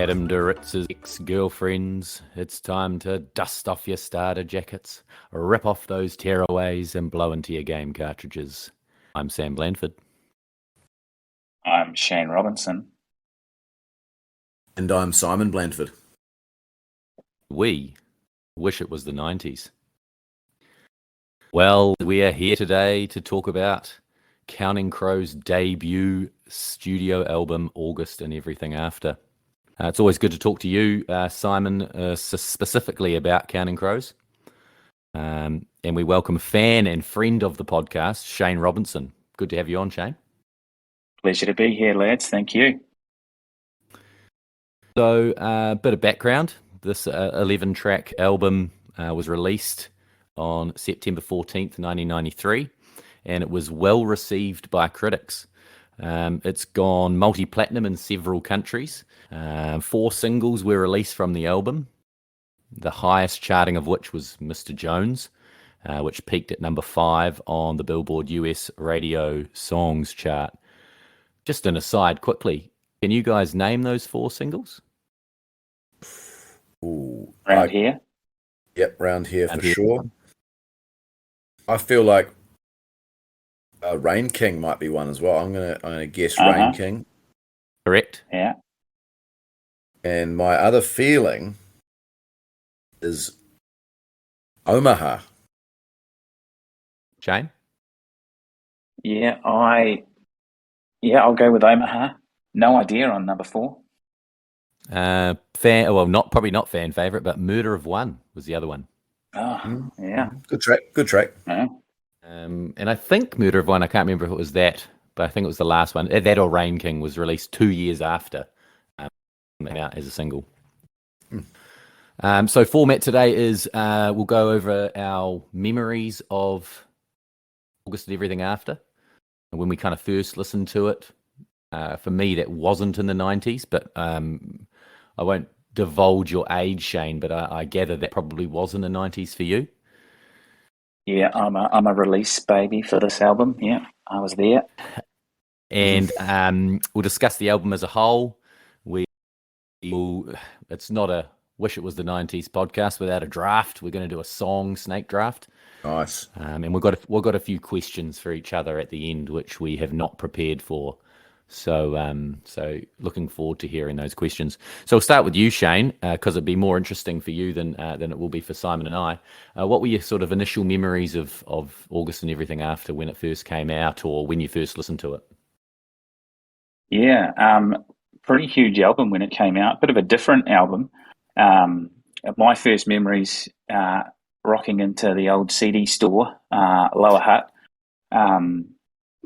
Adam Duritz's ex-girlfriends, it's time to dust off your starter jackets, rip off those tearaways and blow into your game cartridges. I'm Sam Blandford. I'm Shane Robinson. And I'm Simon Blandford. We wish it was the 90s. Well, we are here today to talk about Counting Crows' debut studio album, August and Everything After. It's always good to talk to you, Simon, specifically about Counting Crows. And we welcome fan and friend of the podcast, Shane Robinson. Good to have you on, Shane. Pleasure to be here, lads. Thank you. So, a bit of background. This 11-track album was released on September 14th, 1993, and it was well received by critics. It's gone multi-platinum in several countries. 4 singles were released from the album, the highest charting of which was Mr. Jones, which peaked at number 5 on the Billboard US Radio Songs chart. Just an aside quickly, can you guys name those 4 singles? Ooh, Round here? Yep, round here for sure. I feel like Rain King might be one as well. I'm gonna guess Rain King. Correct. Yeah. And my other feeling is Omaha. Shane? Yeah, I'll go with Omaha. No idea on number 4. Probably not fan favorite, but Murder of One was the other one. Oh, yeah. Good track. Yeah. And I think Murder of One, I can't remember if it was that, but I think it was the last one. That or Rain King was released 2 years after out as a single. So format today is we'll go over our memories of August and Everything After. And when we kind of first listened to it, for me, that wasn't in the 90s, but I won't divulge your age, Shane, but I gather that probably was in the 90s for you. Yeah, I'm a release baby for this album. Yeah, I was there. And we'll discuss the album as a whole. It's not a Wish It Was the 90s podcast without a draft. We're going to do a song snake draft. Nice. And we've got a few questions for each other at the end, which we have not prepared for. So looking forward to hearing those questions. So we'll start with you, Shane, because it'd be more interesting for you than it will be for Simon and I. What were your sort of initial memories of August and Everything After when it first came out, or when you first listened to it? Yeah, pretty huge album when it came out. Bit of a different album. My first memories rocking into the old CD store, Lower Hutt.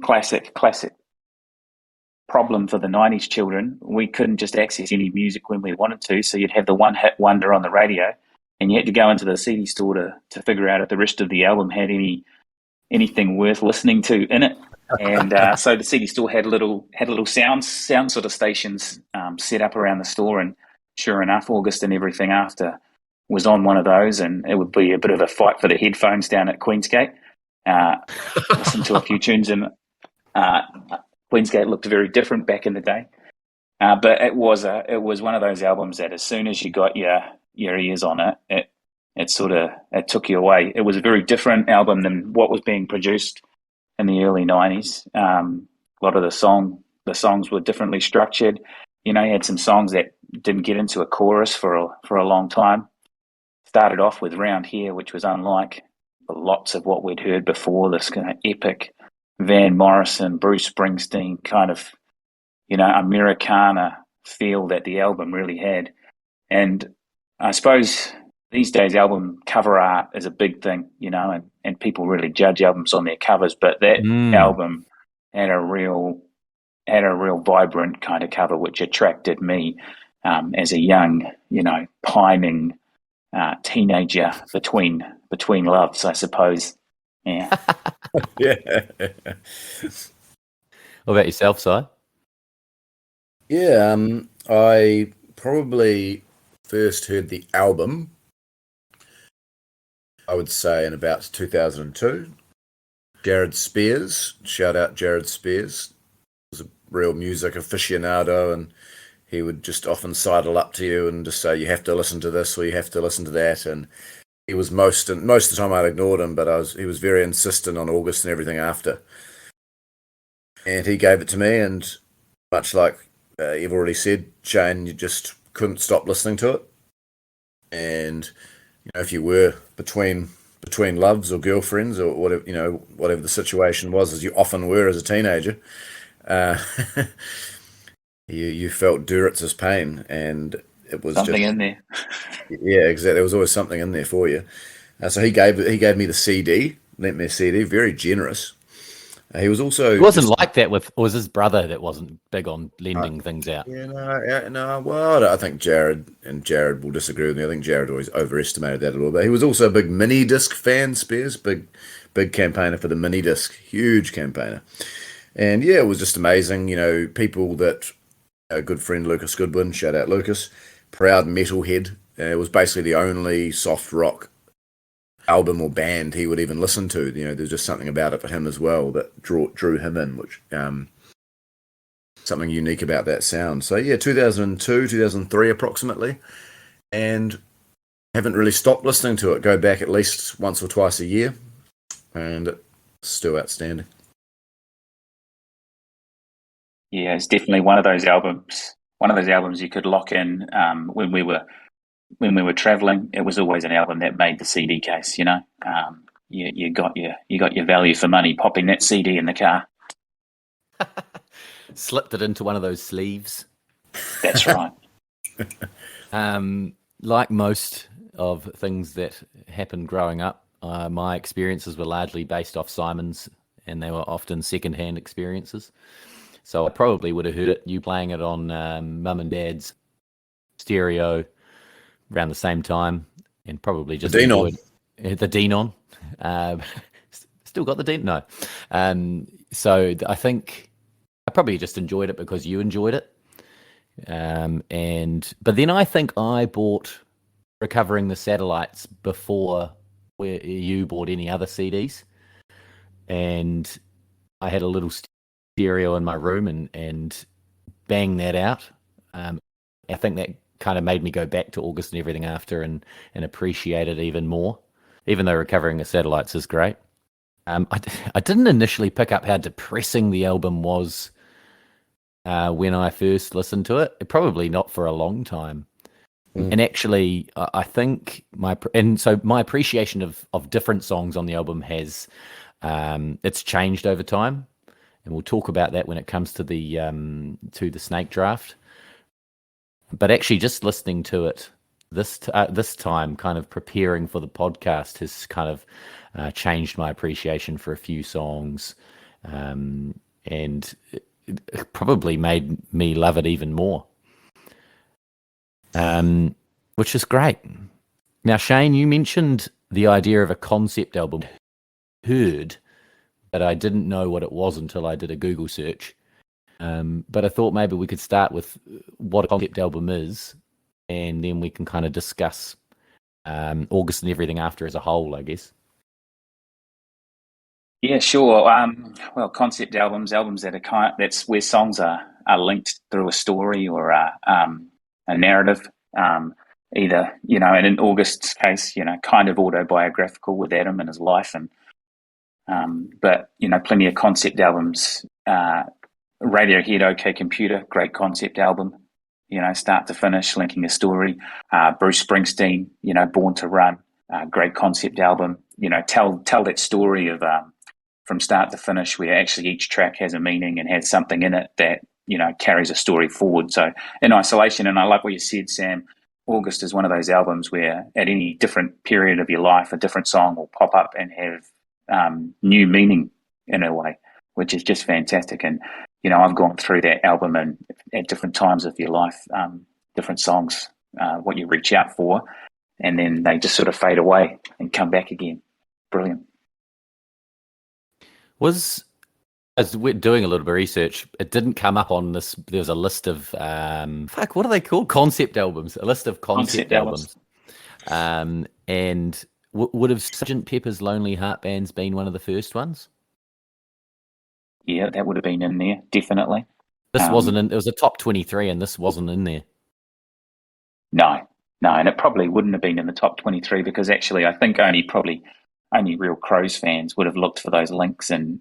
Classic problem for the 90s children. We couldn't just access any music when we wanted to, so you'd have the one-hit wonder on the radio, and you had to go into the CD store to figure out if the rest of the album had anything worth listening to in it. And so the CD store had little sound sort of stations set up around the store, and sure enough, August and Everything After was on one of those, and it would be a bit of a fight for the headphones down at Queensgate. Listen to a few tunes, and Queensgate looked very different back in the day, but it was one of those albums that as soon as you got your ears on it took you away. It was a very different album than what was being produced in the early 90s. A lot of the songs were differently structured. You had some songs that didn't get into a chorus for a long time. Started off with Round Here, which was unlike lots of what we'd heard before, this kind of epic Van Morrison, Bruce Springsteen kind of, Americana feel that the album really had. And I suppose these days album cover art is a big thing, and people really judge albums on their covers, but that album had a real vibrant kind of cover, which attracted me as a young, pining teenager between loves, I suppose. Yeah. Yeah. What about yourself, Si? Yeah, I probably first heard the album, I would say, in about 2002. Jared Spears, shout out Jared Spears, was a real music aficionado, and he would just often sidle up to you and just say, you have to listen to this or you have to listen to that. And he was most of the time I'd ignored him, but he was very insistent on August and everything after. And he gave it to me, and much like you've already said, Shane, you just couldn't stop listening to it. And if you were between loves or girlfriends or whatever the situation was, as you often were as a teenager, you felt Duritz's pain, and it was something in there. Yeah, exactly. There was always something in there for you. So he gave me the CD, lent me a CD, very generous. He was also. It wasn't like that with. It was his brother that wasn't big on lending things out. No. Well, I think Jared will disagree with me. I think Jared always overestimated that a little bit. He was also a big mini disc fan, Spears, big campaigner for the mini disc, huge campaigner, and yeah, it was just amazing. People that a good friend Lucas Goodwin, shout out Lucas, proud metalhead. It was basically the only soft rock album or band he would even listen to. There's just something about it for him as well that drew him in, which something unique about that sound. So yeah, 2002, 2003 approximately, and haven't really stopped listening to it. Go back at least once or twice a year, and it's still outstanding. Yeah, it's definitely one of those albums. One of those albums you could lock in when we were traveling. It was always an album that made the CD case. You got your value for money popping that CD in the car. Slipped it into one of those sleeves. That's right. Like most of things that happened growing up, my experiences were largely based off Simon's, and they were often second-hand experiences. So I probably would have heard you playing it on mum and dad's stereo around the same time, and probably just enjoyed the Denon. Still got the Denon? No. So I think I probably just enjoyed it because you enjoyed it. But then I think I bought Recovering the Satellites before you bought any other CDs, and I had a little stereo in my room and bang that out. I think that kind of made me go back to August and Everything After and appreciate it even more, even though Recovering the Satellites is great. I didn't initially pick up how depressing the album was when I first listened to it. Probably not for a long time. And actually, I think my appreciation of different songs on the album has it's changed over time, and we'll talk about that when it comes to the Snake Draft. But actually, just listening to it this time, kind of preparing for the podcast, has kind of changed my appreciation for a few songs, and it probably made me love it even more. Which is great. Now, Shane, you mentioned the idea of a concept album. Heard, but I didn't know what it was until I did a Google search. But I thought maybe we could start with what a concept album is, and then we can kind of discuss August and Everything After as a whole, I guess. Yeah, sure. Well, concept albums that are that's where songs are linked through a story or a narrative. Either, and in August's case, kind of autobiographical with Adam and his life, and but plenty of concept albums. Radiohead, OK Computer, great concept album. Start to finish, linking a story. Bruce Springsteen, Born to Run, great concept album. Tell that story of from start to finish, where actually each track has a meaning and has something in it that carries a story forward. So in isolation, and I like what you said, Sam, August is one of those albums where at any different period of your life, a different song will pop up and have new meaning in a way, which is just fantastic. And, I've gone through that album and at different times of your life, different songs, what you reach out for, and then they just sort of fade away and come back again. Brilliant. As we're doing a little bit of research, it didn't come up on this. There's a list of what are they called? Concept albums. A list of concept albums. And would have Sgt. Pepper's Lonely Heart Band's been one of the first ones? Yeah, that would have been in there, definitely. This wasn't in. It was a top 23, and this wasn't in there. No, and it probably wouldn't have been in the top 23 because actually I think only real Crows fans would have looked for those links and,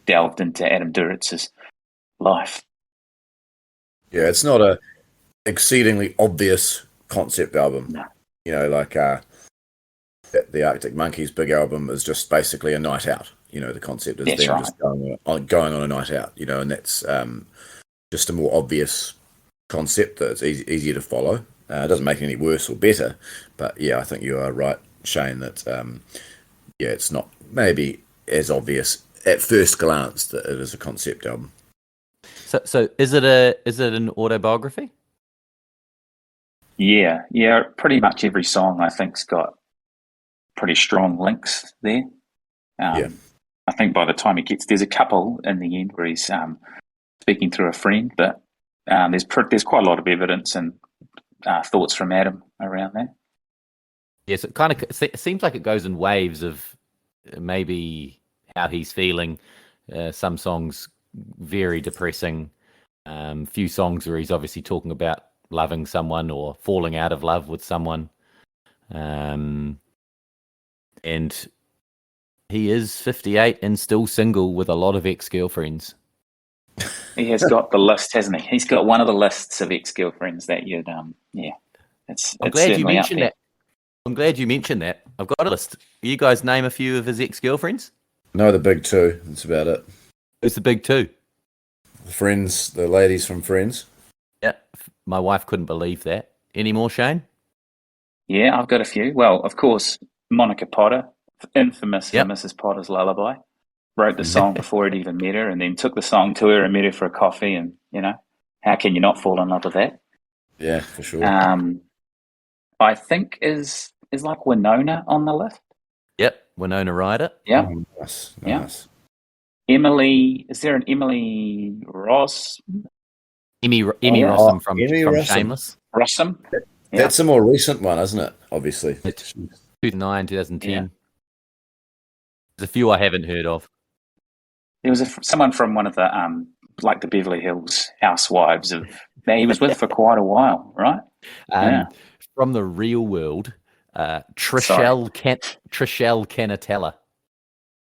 delved into Adam Duritz's life. Yeah, it's not a exceedingly obvious concept album. No. Like the Arctic Monkeys' big album is just basically a night out. The concept is That's them right. just going on a night out, and that's just a more obvious concept that's easier to follow. It doesn't make it any worse or better, but yeah, I think you are right, Shane, that it's not maybe as obvious at first glance that it is a concept album. So is it an autobiography? Yeah. Pretty much every song I think's got pretty strong links there. Yeah. I think by the time there's a couple in the end where he's speaking through a friend, but there's quite a lot of evidence and thoughts from Adam around that. Yes, it seems like it goes in waves of maybe how he's feeling. Some songs very depressing. Few songs where he's obviously talking about loving someone or falling out of love with someone. And he is 58 and still single with a lot of ex-girlfriends. He has got the list, hasn't he? He's got one of the lists of ex-girlfriends that you'd, I'm glad you mentioned that. I'm glad you mentioned that. I've got a list. You guys name a few of his ex-girlfriends? No, the big two. That's about it. Who's the big two? Friends, the ladies from Friends. Yeah, my wife couldn't believe that. Any more, Shane? Yeah, I've got a few. Well, of course, Monica Potter, infamous for Yep. Mrs. Potter's Lullaby, wrote the song before he'd even met her and then took the song to her and met her for a coffee and, how can you not fall in love with that? Yeah, for sure. I think is like Winona on the list. Yep, Winona Ryder. Yeah. Nice. Yeah. Emily, is there an Emily Ross? Emmy yeah. Rossum from Rossum. Shameless. Rossum? Yeah. That's a more recent one, isn't it? Obviously. It's 2009, 2010. Yeah. There's a few I haven't heard of. There was someone from one of the like the Beverly Hills housewives that he was with for quite a while, right? From the real world, Trishelle Canatella.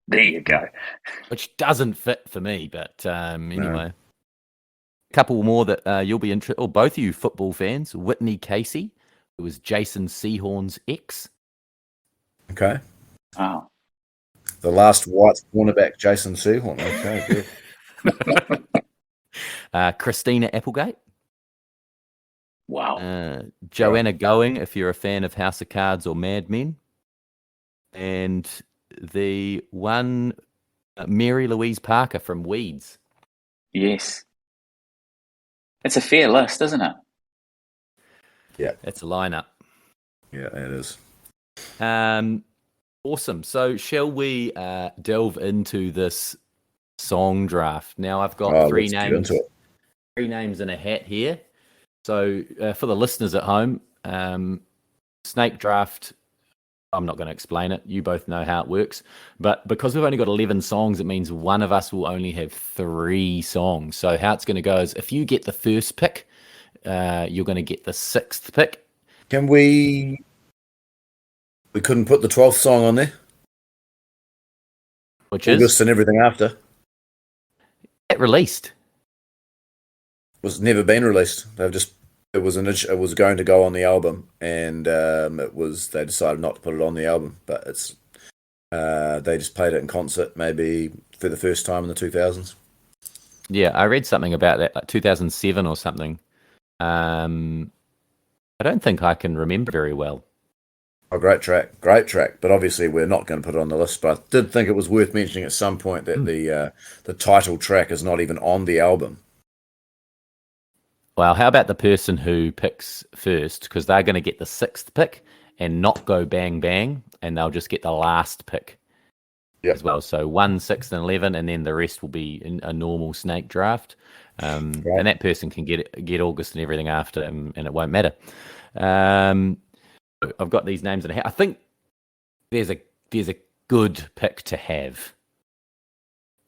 There you go. Which doesn't fit for me, but anyway. A couple more that you'll be interested, or both of you football fans. Whitney Casey, who was Jason Sehorn's ex. Okay. Oh. The last white cornerback, Jason Sehorn. Okay, good. Christina Applegate. Wow. Joanna Going, if you're a fan of House of Cards or Mad Men. And the one, Mary Louise Parker from Weeds. Yes. It's a fair list, isn't it? Yeah. That's a lineup. Yeah, it is. Awesome. So shall we delve into this song draft? Now I've got three names in a hat here. So for the listeners at home, snake draft, I'm not going to explain it. You both know how it works. But because we've only got 11 songs, it means one of us will only have 3 songs. So how it's going to go is if you get the first pick, you're going to get the 6th pick. Can we couldn't put the 12th song on there? Which August is? And everything after. It released. Was never been released. It was going to go on the album, and they decided not to put it on the album. But it's they just played it in concert, maybe for the first time in the 2000s. Yeah, I read something about that, like 2007 or something. I don't think I can remember very well. Oh, great track. But obviously, we're not going to put it on the list. But I did think it was worth mentioning at some point that the title track is not even on the album. Well, how about the person who picks first? Because they're going to get the 6th pick and not go bang bang, and they'll just get the last pick as well. So 1, 6, and 11, and then the rest will be in a normal snake draft. And that person can get August and everything after, and it won't matter. I've got these names in a hat. I think there's a good pick to have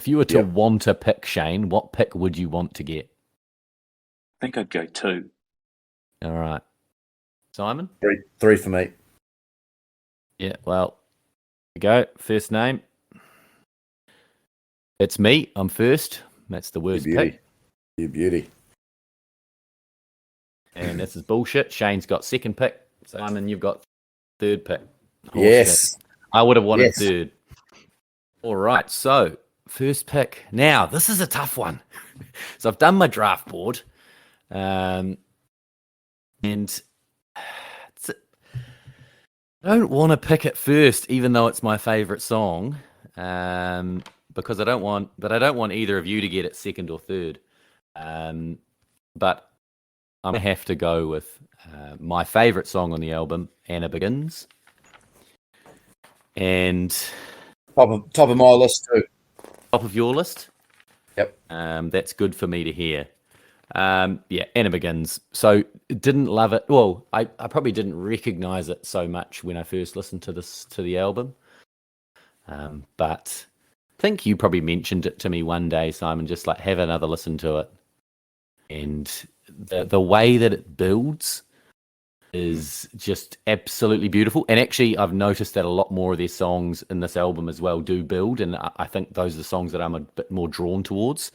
If you were to Yep. want to pick, Shane, what pick would you want to get? I think I'd go 2. All right. Simon? Three for me. Yeah, well, here we go. First name. It's me. I'm first. That's the worst pick. You beauty. And this is bullshit. Shane's got second pick. Simon, you've got third pick. Yes. I would have wanted Yes. third. All right. So, first pick. Now, this is a tough one. So, I've done my draft board. And I don't want to pick it first, even though it's my favorite song, because I don't want either of you to get it second or third. But I'm gonna have to go with my favorite song on the album, "Anna Begins," and Top of my list too. top of your list. Yep. That's good for me to hear. Yeah, Anna Begins. So didn't love it. Well, I probably didn't recognize it so much when I first listened to the album. But I think you probably mentioned it to me one day, Simon, just like have another listen to it. And the way that it builds is just absolutely beautiful. And actually, I've noticed that a lot more of their songs in this album as well do build. And I think those are the songs that I'm a bit more drawn towards.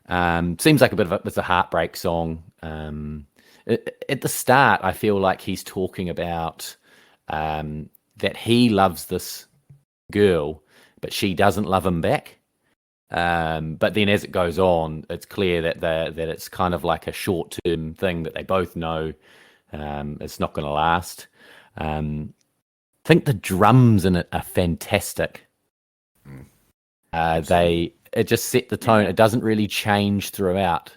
Seems like it's a heartbreak song. At the start, I feel like he's talking about that he loves this girl, but she doesn't love him back. But then as it goes on, it's clear that it's kind of like a short-term thing that they both know it's not going to last. I think the drums in it are fantastic. It just set the tone. It doesn't really change throughout,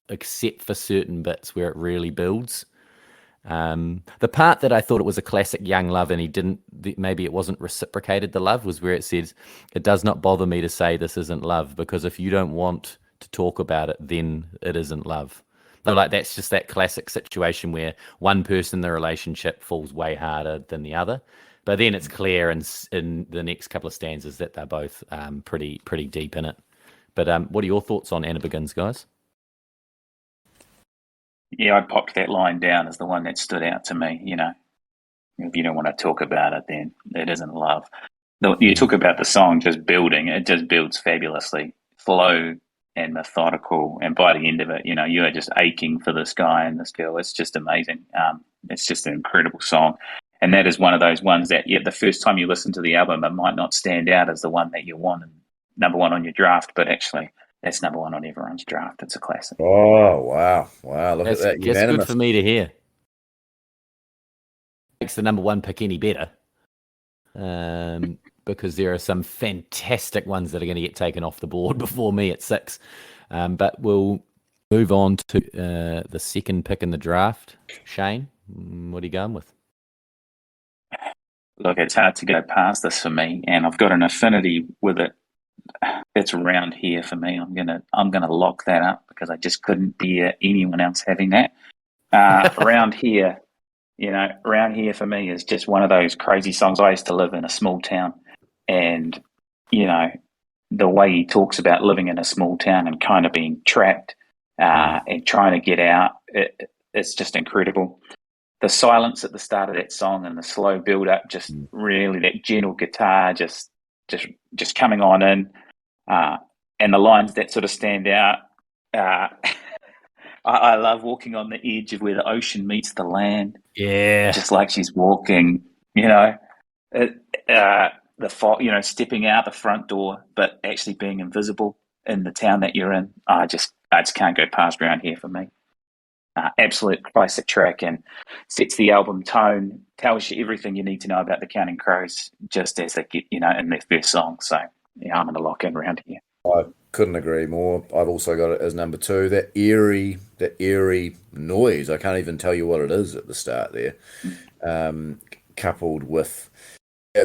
except for certain bits where it really builds. The part that I thought it was a classic Young love and maybe it wasn't reciprocated, the love, was where it says, "It does not bother me to say this isn't love, because if you don't want to talk about it, then it isn't love." So like that's just that classic situation where one person in the relationship falls way harder than the other. But then it's clear in the next couple of stanzas that they're both pretty deep in it. But what are your thoughts on Anna Begins, guys? Yeah, I popped that line down as the one that stood out to me. If you don't want to talk about it, then it isn't love. You talk about the song just building. It just builds fabulously, flow and methodical. And by the end of it, you are just aching for this guy and this girl. It's just amazing. It's just an incredible song. And that is one of those ones that, the first time you listen to the album, it might not stand out as the one that you want and number one on your draft, but actually that's number one on everyone's draft. It's a classic. Oh, wow. Look at that. That's Unanimous. good for me to hear. Makes the number one pick any better. Because there are some fantastic ones that are going to get taken off the board before me at 6. But we'll move on to the second pick in the draft. Shane, what are you going with? Look, it's hard to go past this for me, and I've got an affinity with it. It's around here for me. I'm gonna lock that up because I just couldn't bear anyone else having that. Around here for me is just one of those crazy songs. I used to live in a small town, and the way he talks about living in a small town and kind of being trapped and trying to get out, it's just incredible. The silence at the start of that song and the slow build up, just really that gentle guitar just coming on in, and the lines that sort of stand out. I love walking on the edge of where the ocean meets the land. Yeah, just like she's walking. Stepping out the front door, but actually being invisible in the town that you're in. I just can't go past around here for me. Absolute classic track, and sets the album tone, tells you everything you need to know about the Counting Crows just as they get, in their first song. So, I'm going to lock in around here. I couldn't agree more. I've also got it as number 2. That eerie noise. I can't even tell you what it is at the start there. Coupled with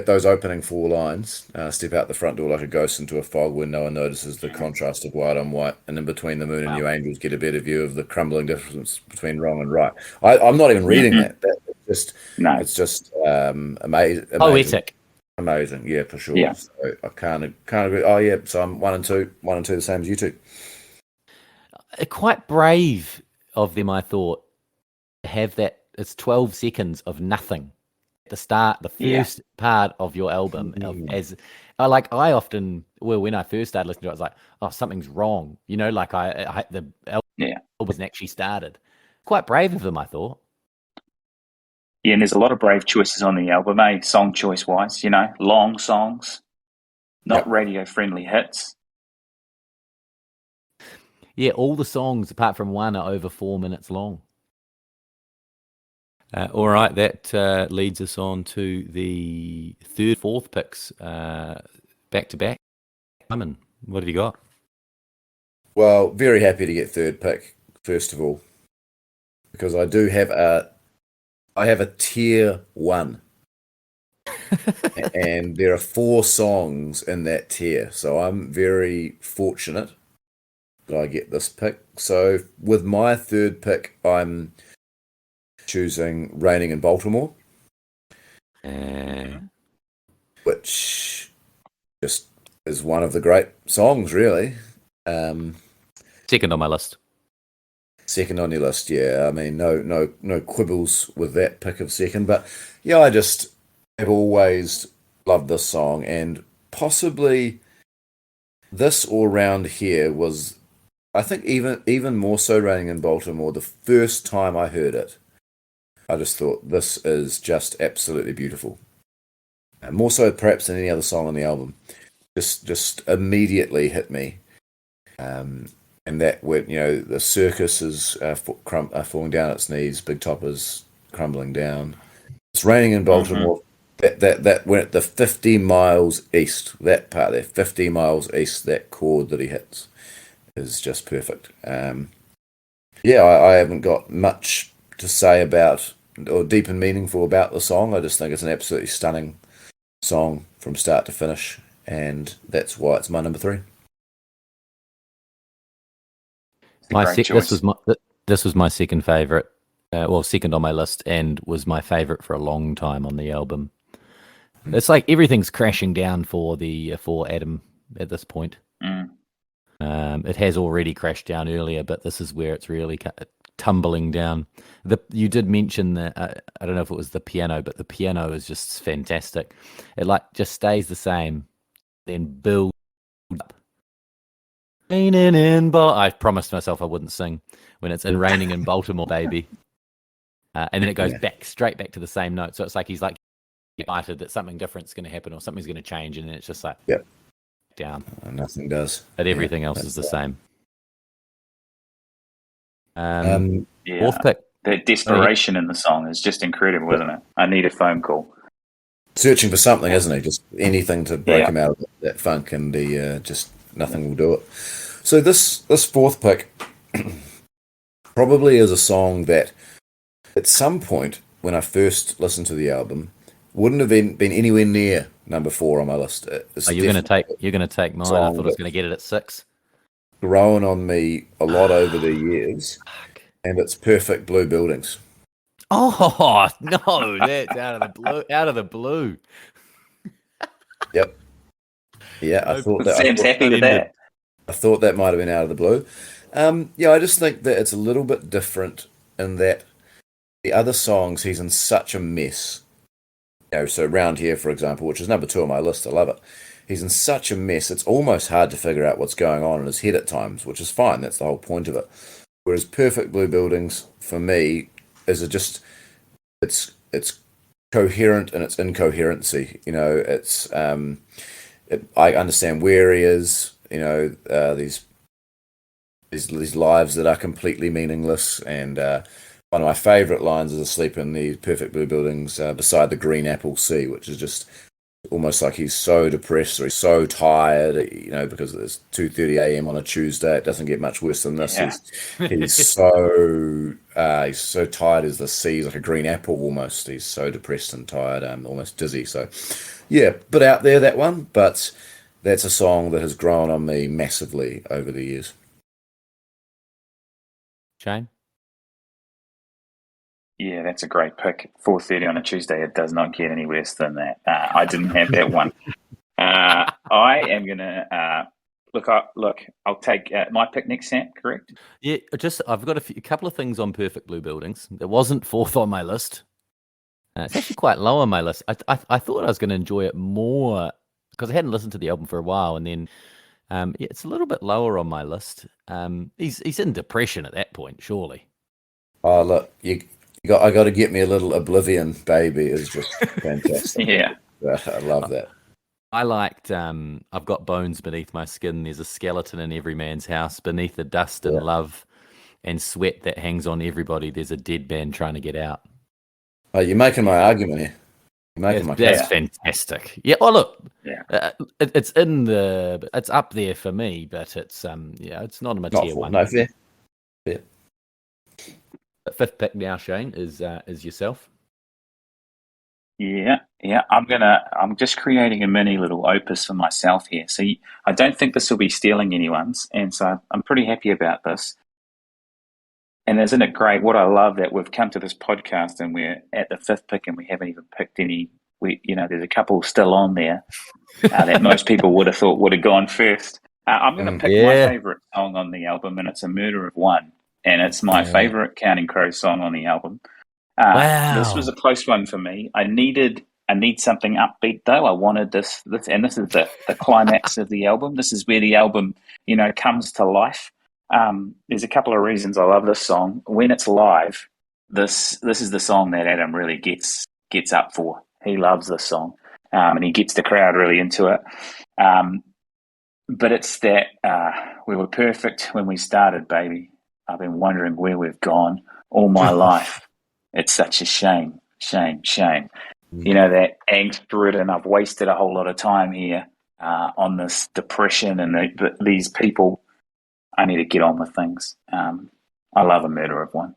those opening 4 lines, step out the front door like a ghost into a fog when no one notices the contrast of white on white, and in between the moon and you angels get a better view of the crumbling difference between wrong and right. I'm not even reading that. It's just amazing. Poetic. Amazing, yeah, for sure. Yeah. So I can't agree. Oh yeah, so I'm 1 and 2, 1 and 2, the same as you two. Quite brave of them, I thought, to have that. It's 12 seconds of nothing at the start, the Yeah. first part of your album. I often, well, when I first started listening to it, I was like, oh, something's wrong. You know, like the album Yeah. wasn't actually started. Quite brave of them, I thought. Yeah, and there's a lot of brave choices on the album, song choice wise, long songs, not Yep. radio friendly hits. Yeah, all the songs apart from one are over 4 minutes long. All right, that leads us on to the third, fourth picks back to back. Simon, what have you got? Well, very happy to get third pick, first of all, because I have a tier 1. And there are 4 songs in that tier. So I'm very fortunate that I get this pick. So with my third pick, I'm choosing Raining in Baltimore, which just is one of the great songs, really. Second on my list. Second on your list, yeah. I mean, no quibbles with that pick of second. But yeah, I just have always loved this song, and possibly this all round here was, I think, even more so Raining in Baltimore. The first time I heard it, I just thought this is just absolutely beautiful. And more so perhaps than any other song on the album. Just immediately hit me. And that when the circus is falling down its knees, Big Topper's crumbling down. It's Raining in Baltimore. That went at the 50 miles east. That part there, 50 miles east. That chord that he hits is just perfect. Yeah, I haven't got much to say about or deep and meaningful about the song. I just think it's an absolutely stunning song from start to finish, and that's why it's my number 3. This was my second favorite. Second on my list, and was my favorite for a long time on the album. It's like everything's crashing down for Adam at this point. It has already crashed down earlier, but this is where it's really tumbling down. You did mention that I don't know if it was the piano, but the piano is just fantastic. It just stays the same, then builds up. Raining in I promised myself I wouldn't sing when it's Raining in Baltimore, baby. And then it goes straight back to the same note. So it's like he's excited that something different's going to happen or something's going to change, and then it's just down. Nothing does. But everything else is the same. Fourth pick. That desperation in the song is just incredible, isn't it? I need a phone call. Searching for something, isn't he? Just anything to break him out of that funk, and just nothing will do it. So this fourth pick probably is a song that at some point when I first listened to the album wouldn't have been anywhere near number 4 on my list. You're going to take mine. I thought I was going to get it at 6. Grown on me a lot over the years, and it's Perfect Blue Buildings. Oh no, that's out of the blue. Yep. Yeah, I thought that. Sam's happy with that. I thought that might have been out of the blue. Yeah, I just think that it's a little bit different in that the other songs he's in such a mess. So Round Here, for example, which is number 2 on my list, I love it. He's in such a mess, it's almost hard to figure out what's going on in his head at times, which is fine. That's the whole point of it. Whereas Perfect Blue Buildings, for me, is it's coherent in its incoherency. It's I understand where he is. These lives that are completely meaningless, and one of my favourite lines is asleep in the Perfect Blue Buildings beside the green apple sea, which is just almost like he's so depressed or he's so tired, because it's 2:30 a.m. on a Tuesday. It doesn't get much worse than this. Yeah. He's so tired as the sea. He's like a green apple almost. He's so depressed and tired, almost dizzy. So, yeah, bit out there, that one, but that's a song that has grown on me massively over the years. Shane? Yeah, that's a great pick. 4:30 on a Tuesday. It does not get any worse than that. I didn't have that one. I am gonna look. I'll take my pick next, Sam. Correct? Yeah, I've got a couple of things on Perfect Blue Buildings. It wasn't fourth on my list. It's actually quite low on my list. I thought I was going to enjoy it more because I hadn't listened to the album for a while, and then yeah, it's a little bit lower on my list. He's in depression at that point, surely. Oh, look, I got to get me a little Oblivion, baby, is just fantastic. Yeah. I love that. I liked I've got bones beneath my skin. There's a skeleton in every man's house. Beneath the dust and love and sweat that hangs on everybody, there's a dead man trying to get out. Oh, you're making my argument here. That's fantastic. Yeah. Oh, look. Yeah. It's up there for me, but it's it's not a tier one. No, fair. Fifth pick now, Shane, is yourself. Yeah. I'm just creating a mini little opus for myself here. So I don't think this will be stealing anyone's, and so I'm pretty happy about this. And isn't it great? What I love that we've come to this podcast and we're at the fifth pick and we haven't even picked any. There's a couple still on there that most people would have thought would have gone first. I'm going to pick my favourite song on the album, and it's "A Murder of One," and it's my favourite Counting Crows song on the album. Wow. This was a close one for me. I need something upbeat though. I wanted this, and this is the climax of the album. This is where the album, comes to life. There's a couple of reasons I love this song. When it's live, this is the song that Adam really gets up for. He loves this song, and he gets the crowd really into it. But it's that we were perfect when we started, baby. I've been wondering where we've gone all my life. It's such a shame. That angst-ridden, I've wasted a whole lot of time here on this depression and these people. I need to get on with things. I love "A Murder of One."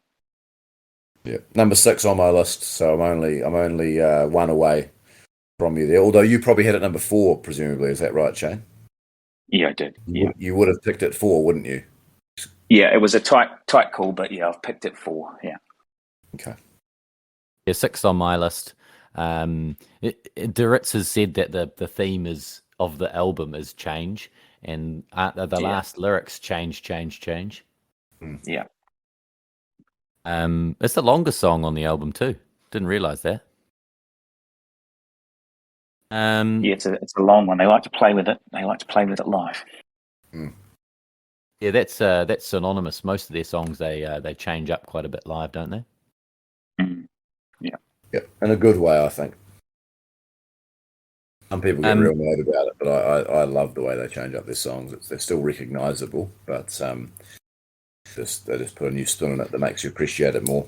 Yeah, number 6 on my list, so I'm only one away from you there. Although you probably had it number 4, presumably. Is that right, Shane? Yeah, I did. You would have picked it 4, wouldn't you? Yeah, it was a tight call, but yeah, I've picked it 4. Yeah. Okay. Yeah, 6 on my list. Duritz has said that the theme of the album is change, and the last lyrics change. Yeah. It's the longest song on the album too. Didn't realize that. It's a long one. They like to play with it. They like to play with it live. Yeah, that's synonymous. Most of their songs they change up quite a bit live, don't they? Yeah. Yeah, in a good way, I think. Some people get real mad about it, but I love the way they change up their songs. They're still recognisable, but they just put a new spin on it that makes you appreciate it more.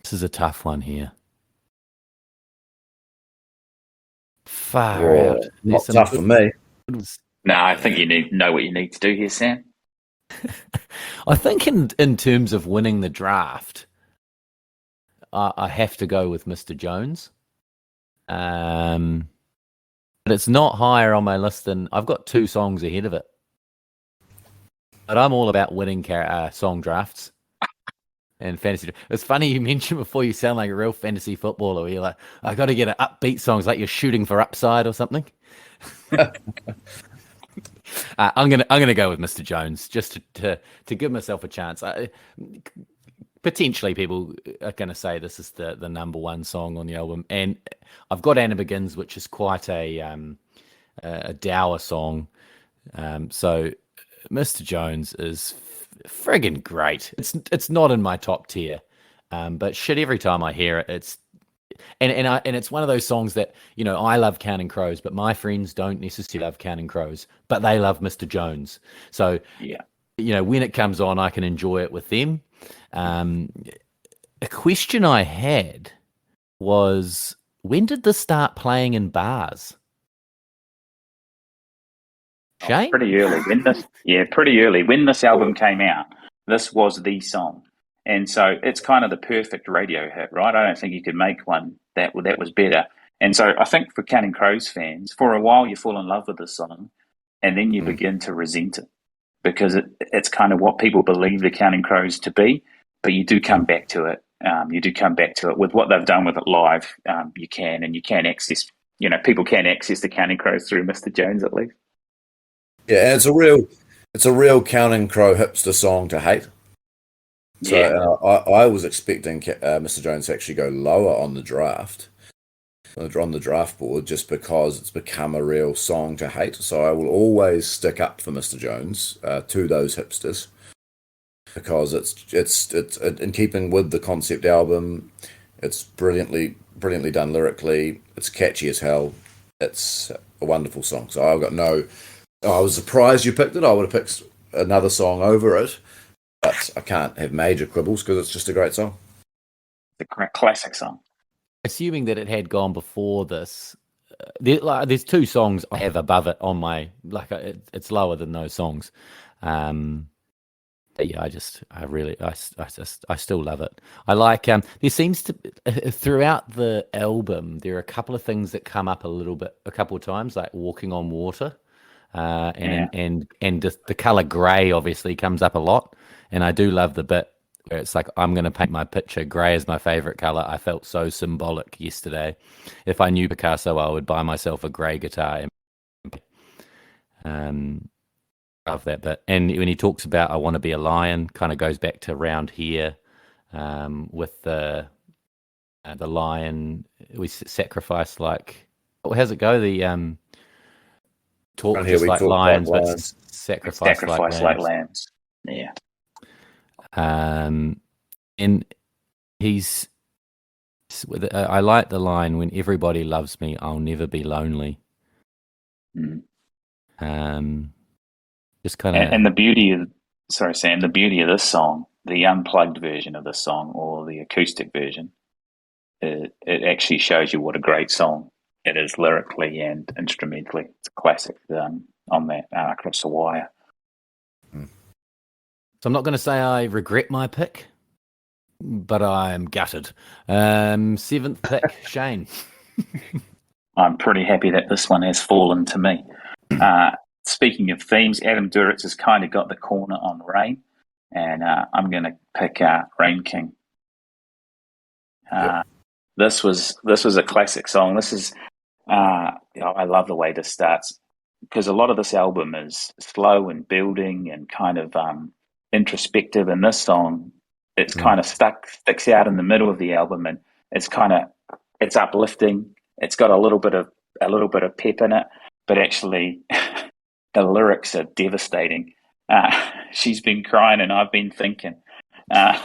This is a tough one here. Far out. Not tough for me. No, I think you need to know what you need to do here, Sam. I think in terms of winning the draft, I have to go with Mr. Jones. But it's not higher on my list than I've got 2 songs ahead of it. But I'm all about winning song drafts and fantasy. It's funny you mentioned before you sound like a real fantasy footballer where you're like, I got to get an upbeat song. It's like you're shooting for upside or something. I'm gonna go with Mr. Jones just to give myself a chance. Potentially people are going to say this is the number 1 song on the album, and I've got Anna Begins, which is quite a dour song. So Mr. Jones is friggin' great. It's not in my top tier, but shit, every time I hear it, it's it's one of those songs that I love Counting Crows, but my friends don't necessarily love Counting Crows, but they love Mr. Jones. So when it comes on, I can enjoy it with them. A question I had was, when did this start playing in bars? Shane? Pretty early. Pretty early. When this album came out, this was the song. And so it's kind of the perfect radio hit, right? I don't think you could make one that was better. And so I think for Counting Crows fans, for a while you fall in love with this song, and then you begin to resent it because it's kind of what people believe the Counting Crows to be. but you do come back to it. You do come back to it with what they've done with it live. You can access. People can access the Counting Crows through Mr. Jones at least. Yeah, and it's a real Counting Crow hipster song to hate. So I was expecting Mr. Jones to actually go lower on the draft board, just because it's become a real song to hate. So I will always stick up for Mr. Jones to those hipsters, because it's in keeping with the concept album. It's brilliantly done lyrically. It's catchy as hell. It's a wonderful song. So I've got I was surprised you picked it. I would have picked another song over it, but I can't have major quibbles because it's just a great song. The classic song. Assuming that it had gone before this, there's two songs I have above it on my, it's lower than those songs. But yeah, I still love it. I like, there seems to, throughout the album, there are a couple of things that come up a couple of times, like Walking on Water. And the color grey obviously comes up a lot, and I do love the bit where it's like, I'm going to paint my picture grey as my favorite color. I felt so symbolic yesterday. If I knew Picasso, I would buy myself a grey guitar. Love that bit. And when he talks about I want to be a lion, kind of goes back to around here, with the lion we sacrifice, like, how's it go? The talk just like lions, but sacrifice like lambs. Yeah. And I like the line, when everybody loves me, I'll never be lonely. Just kind of, and the beauty of the beauty of this song, the unplugged version of this song or the acoustic version, it actually shows you what a great song it is lyrically and instrumentally. It's a classic on that Across the Wire. So I'm not going to say I regret my pick, but I'm gutted. 7th pick, Shane. I'm pretty happy that this one has fallen to me. Speaking of themes, Adam Duritz has kind of got the corner on Rain, and I'm going to pick Rain King. This was a classic song. This is I love the way this starts, because a lot of this album is slow and building and kind of introspective, and this song, it's kind of sticks out in the middle of the album, and it's uplifting. It's got a little bit of pep in it, but actually the lyrics are devastating. She's been crying and I've been thinking. So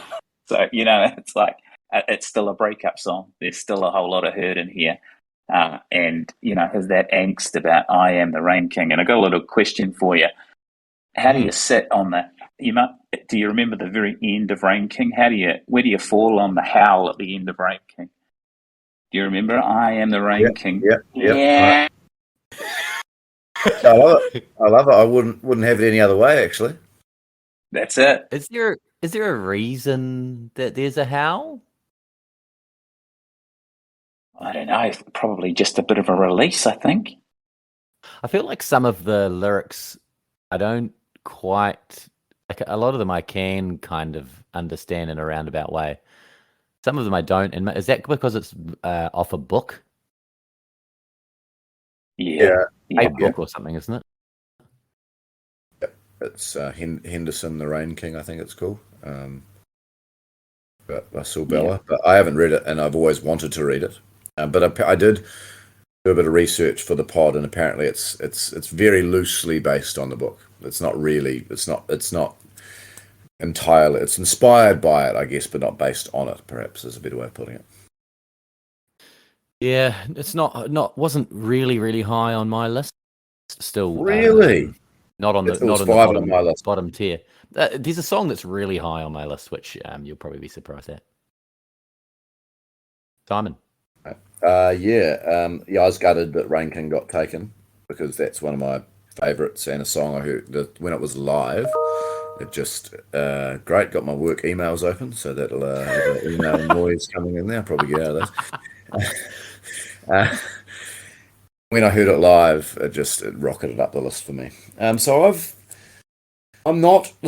it's like, it's still a breakup song. There's still a whole lot of hurt in here. And has that angst about I am the Rain King. And I got a little question for you. How do you sit on that? Do you remember the very end of Rain King? Where do you fall on the howl at the end of Rain King? Do you remember? I am the Rain King. Yeah. I love it. I wouldn't have it any other way, actually. That's it. Is there a reason that there's a howl? I don't know. Probably just a bit of a release, I think. I feel like some of the lyrics, I don't quite, like, a lot of them I can kind of understand in a roundabout way. Some of them I don't. And is that because it's off a book? Yeah. A book or something, isn't it? It's Henderson, the Rain King, I think it's called. But by Saul Bella. But I haven't read it, and I've always wanted to read it. But I did do a bit of research for the pod, and apparently it's very loosely based on the book. It's not really. It's not entirely. It's inspired by it, I guess, but not based on it. Perhaps is a better way of putting it. Yeah, it's wasn't really high on my list. Still, really not on my list. Bottom tier. There's a song that's really high on my list, which you'll probably be surprised at. Simon. I was gutted that Rain King got taken, because that's one of my favourites, and a song I heard when it was live. It just great. Got my work emails open, so that'll have an email noise coming in there. I'll probably get out of those. When I heard it live, it rocketed up the list for me. So this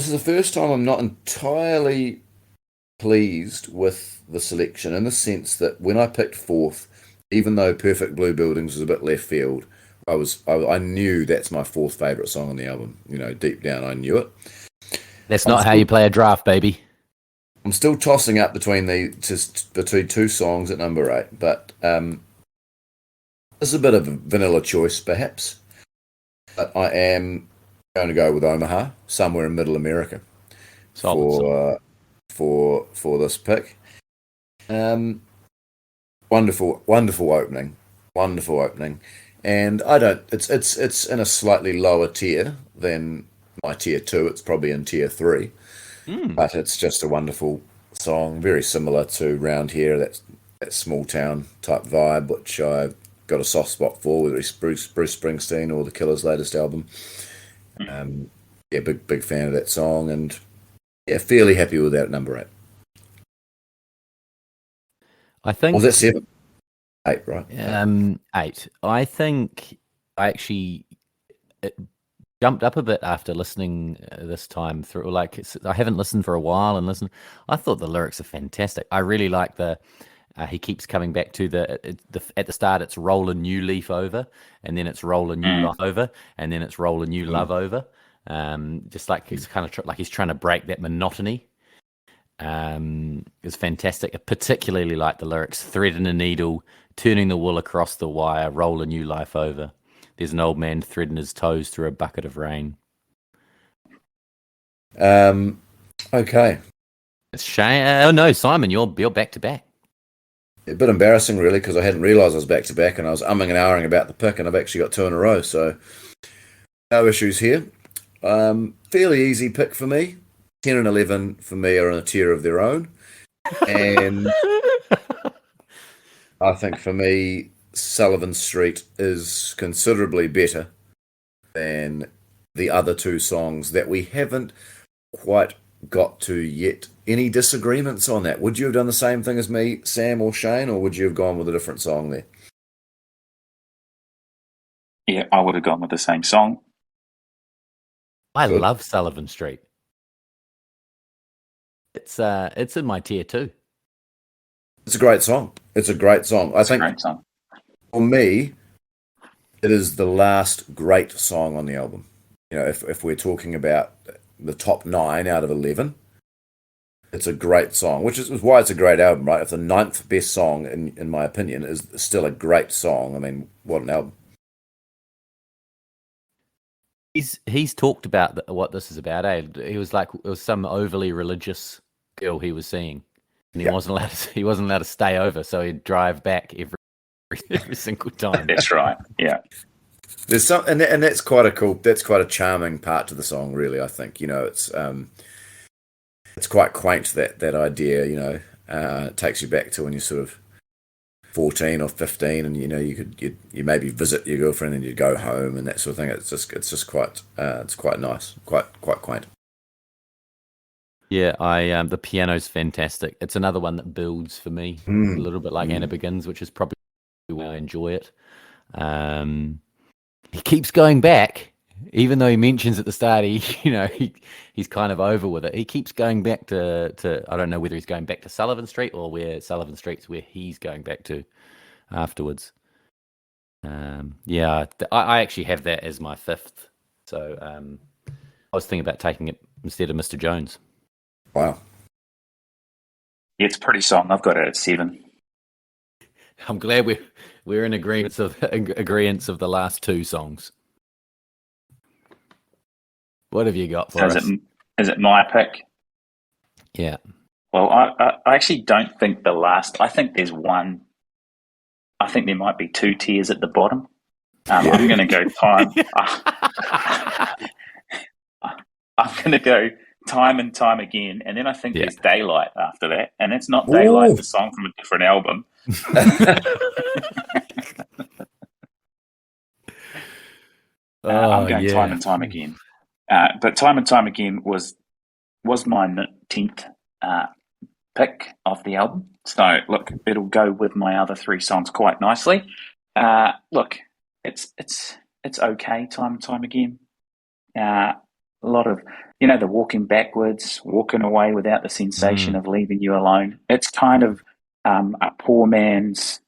is the first time I'm not entirely pleased with the selection in the sense that when I picked fourth, even though Perfect Blue Buildings was a bit left field, I knew that's my fourth favourite song on the album. Deep down I knew it. That's not how you play a draft, baby. I'm still tossing up between two songs at number 8, but it's a bit of a vanilla choice, perhaps. But I am going to go with Omaha, somewhere in Middle America, for this pick. Wonderful opening, and it's in a slightly lower tier than my tier 2. It's probably in tier 3. But it's just a wonderful song, very similar to Round Here, that small town type vibe, which I've got a soft spot for, whether it's Bruce Springsteen or The Killers' latest album. Big fan of that song, and fairly happy with that at number 8. I think was that 7? 8, right? 8. I think I actually jumped up a bit after listening this time through. I haven't listened for a while and listened. I thought the lyrics are fantastic. I really like he keeps coming back to at the start it's roll a new leaf over, and then it's roll a new life over, and then it's roll a new love over. Just like it's kind of like he's trying to break that monotony. It's fantastic. I particularly like the lyrics: threading a needle, turning the wool across the wire, roll a new life over. There's an old man threading his toes through a bucket of rain. Okay. It's Shane. Oh no, Simon, you're back to back. A bit embarrassing, really, because I hadn't realised I was back to back, and I was umming and ahhing about the pick, and I've actually got 2 in a row, so no issues here. Fairly easy pick for me. 10 and 11 for me are in a tier of their own, and I think for me, Sullivan Street is considerably better than the other 2 songs that we haven't quite got to yet. Any disagreements on that? Would you have done the same thing as me, Sam or Shane, or would you have gone with a different song there? Yeah, I would have gone with the same song. I love Sullivan Street. It's in my tier 2. It's a great song. I think a great song. For me, it is the last great song on the album. If we're talking about the top 9 out of 11, it's a great song, which is why it's a great album, right? If the 9th best song, in my opinion, is still a great song, I mean, what an album. He's talked about what this is about. He was like, it was some overly religious girl he was seeing, and he wasn't allowed to stay over, so he'd drive back every single time. That's right. Yeah. There's some, and that's quite a charming part to the song, really. I think it's quite quaint, that idea. It takes you back to when you're sort of 14 or 15, and you maybe visit your girlfriend and you go home and that sort of thing. It's just quite it's quite nice, quite quaint. Yeah, the piano's fantastic. It's another one that builds for me a little bit like Anna Begins, which is probably why I enjoy it. He keeps going back, even though he mentions at the start he's kind of over with it. He keeps going back to I don't know whether he's going back to Sullivan Street or where Sullivan Street's where he's going back to afterwards. I actually have that as my 5th. So I was thinking about taking it instead of Mr. Jones. Wow. Yeah, it's a pretty song. I've got it at 7. I'm glad we're in agreement of the last 2 songs. What have you got for us? Is it my pick? Yeah. Well, I actually don't think the last. I think there's one. I think there might be 2 tiers at the bottom. I'm going to go time. I'm going to go time and time again, and then I think there's Daylight after that, and it's not Daylight, the song from a different album. I'm going time and time again. But time and time again was my 10th pick of the album. So look, it'll go with my other 3 songs quite nicely. Look, it's okay. Time and time again. A lot of, the walking backwards, walking away without the sensation of leaving you alone. It's kind of a poor man's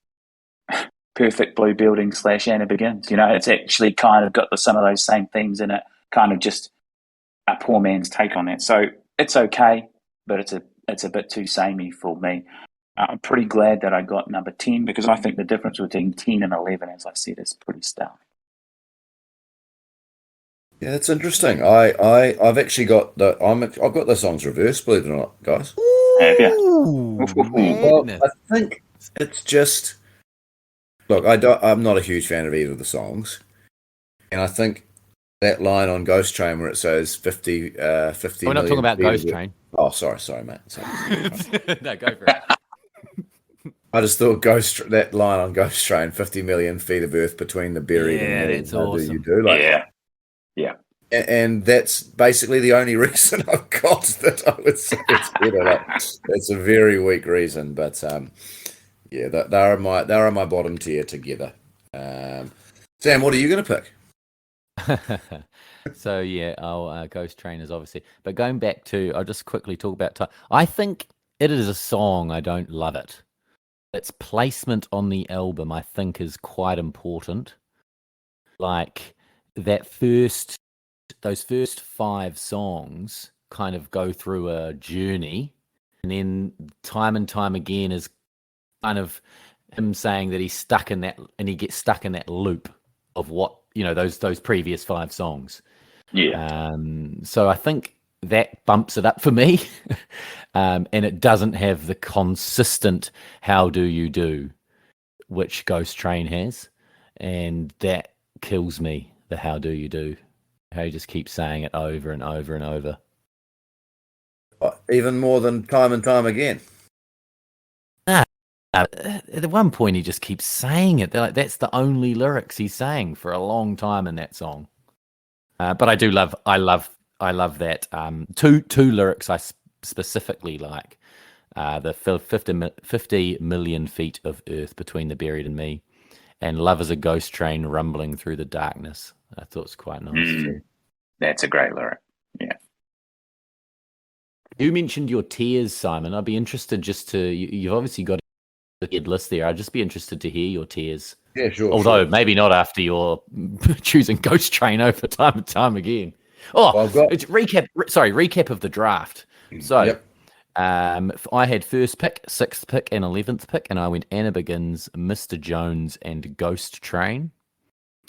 Perfect Blue Building / Anna Begins. It's actually kind of got some of those same themes in it, kind of just a poor man's take on that. So it's okay, but it's a bit too samey for me. I'm pretty glad that I got number 10 because I think the difference between 10 and 11, as I said, is pretty stark. Yeah, that's interesting. I've actually got I've got the songs reversed, believe it or not, guys. Have you? Well, I think it's just look. I'm not a huge fan of either of the songs, and I think that line on Ghost Train where it says 50 We're not million talking about feet Ghost of- Train. Oh, sorry, mate. Sorry. No, go for it. I just thought that line on Ghost Train, 50 million feet of earth between the buried and the that's how awesome. do you do? Like, Yeah. and that's basically the only reason I've got that I would say it's better. Like, it's a very weak reason, but yeah, they are my bottom tier together. Sam, what are you going to pick? So yeah, Ghost Train is obviously. But going back to, I'll just quickly talk about time. I think it is a song. I don't love it. Its placement on the album, I think, is quite important. Like those first 5 songs kind of go through a journey, and then time and time again is kind of him saying that he's stuck in that, and he gets stuck in that loop of what those previous 5 songs. Yeah. So I think that bumps it up for me, and it doesn't have the consistent "How do you do," which Ghost Train has, and that kills me. The "How do you do," how you just keep saying it over and over and over. Even more than time and time again. At one point, he just keeps saying it. Like, that's the only lyrics he's saying for a long time in that song. But I love that. Two lyrics I specifically like. The 50 million feet of earth between the buried and me, and love is a ghost train rumbling through the darkness. I thought it was quite nice too. That's a great lyric. Yeah. You mentioned your tiers, Simon. I'd be interested you've obviously got a good list there. I'd just be interested to hear your tiers. Yeah, sure. Although maybe not after you're choosing Ghost Train over time and time again. It's recap of the draft. So, yep. I had first pick, 6th pick, and 11th pick, and I went Anna Begins, Mr. Jones, and Ghost Train.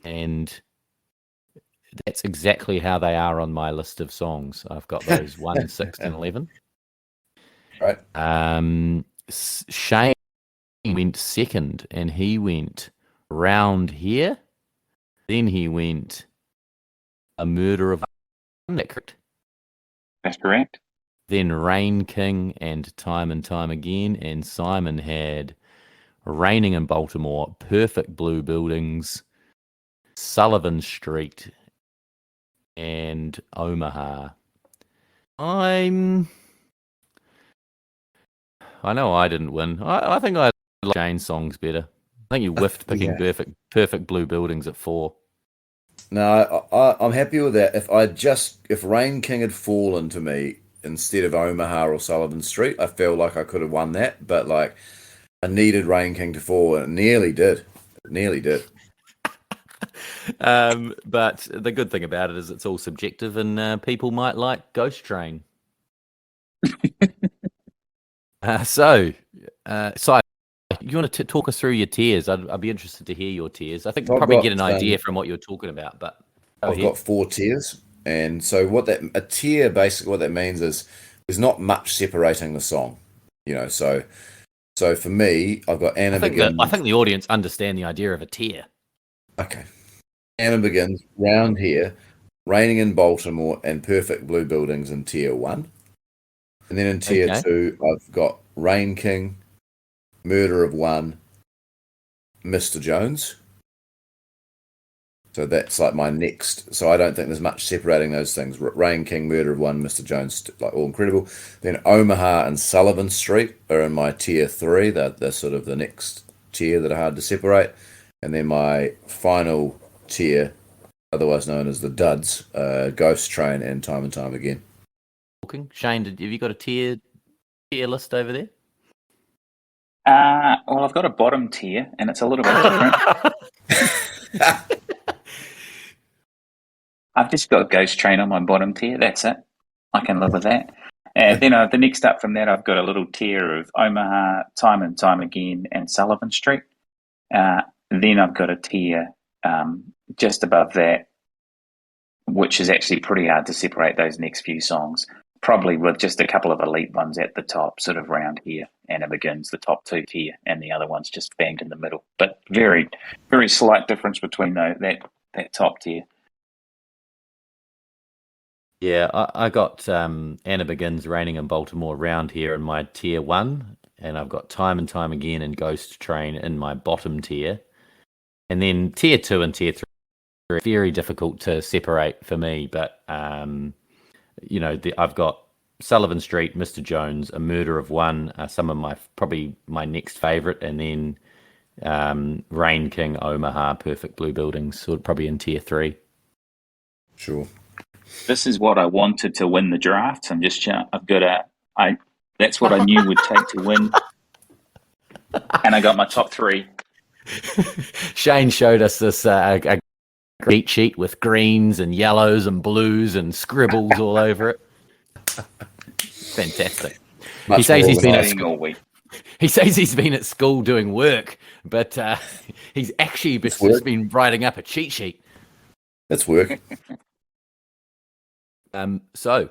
And that's exactly how they are on my list of songs. I've got those 1, 6, and 11. Right. Shane went second, and he went Round Here. Then he went A Murder of that correct? That's correct. Then Rain King and Time Again. And Simon had Raining in Baltimore, Perfect Blue Buildings, Sullivan Street, and Omaha. I know I didn't win. I think I like Shane's songs better. I think you whiffed picking Perfect Blue Buildings at 4. No, I'm happy with that. If Rain King had fallen to me instead of Omaha or Sullivan Street, I feel like I could have won that. But like, I needed Rain King to fall, and it nearly did. It nearly did. But the good thing about it is it's all subjective, and people might like Ghost Train. So, you want to talk us through your tiers? I'd be interested to hear your tiers. I think we'll probably get an idea from what you're talking about. But I've got 4 tiers, and so a tier basically what that means is there's not much separating the song, So for me, I've got Anna Begins. I think the audience understand the idea of a tier. Okay, Anna Begins, Round Here, Raining in Baltimore, and Perfect Blue Buildings in tier 1. And then in tier 2, I've got Rain King, Murder of One, Mr. Jones. So that's like my next. So I don't think there's much separating those things. Rain King, Murder of One, Mr. Jones, like all incredible. Then Omaha and Sullivan Street are in my tier 3. They're sort of the next tier that are hard to separate. And then my final tier otherwise known as the Duds, Ghost Train, and Time Again. Shane, have you got a tier list over there? Well, I've got a bottom tier, and it's a little bit different. I've just got Ghost Train on my bottom tier. That's it. I can live with that. And then the next up from that, I've got a little tier of Omaha, Time and Time Again, and Sullivan Street. Then I've got a tier just above that, which is actually pretty hard to separate those next few songs, probably with just a couple of elite ones at the top, sort of round here. Anna Begins, the top two tier, and the other one's just banged in the middle. But very, very slight difference between that top tier. Yeah, I got Anna Begins, Raining in Baltimore round here in my tier 1, and I've got Time and Time Again and Ghost Train in my bottom tier. And then tier 2 and tier 3 are very difficult to separate for me, but I've got Sullivan Street, Mr. Jones, A Murder of One, some of probably my next favourite, and then Rain King, Omaha, Perfect Blue Buildings, sort of probably in tier 3. Sure. This is what I wanted to win the draft. That's what I knew would take to win. And I got my top 3. Shane showed us this a cheat sheet with greens and yellows and blues and scribbles all over it. Fantastic. He says he's been at school doing work, but he's actually just been writing up a cheat sheet. That's work. So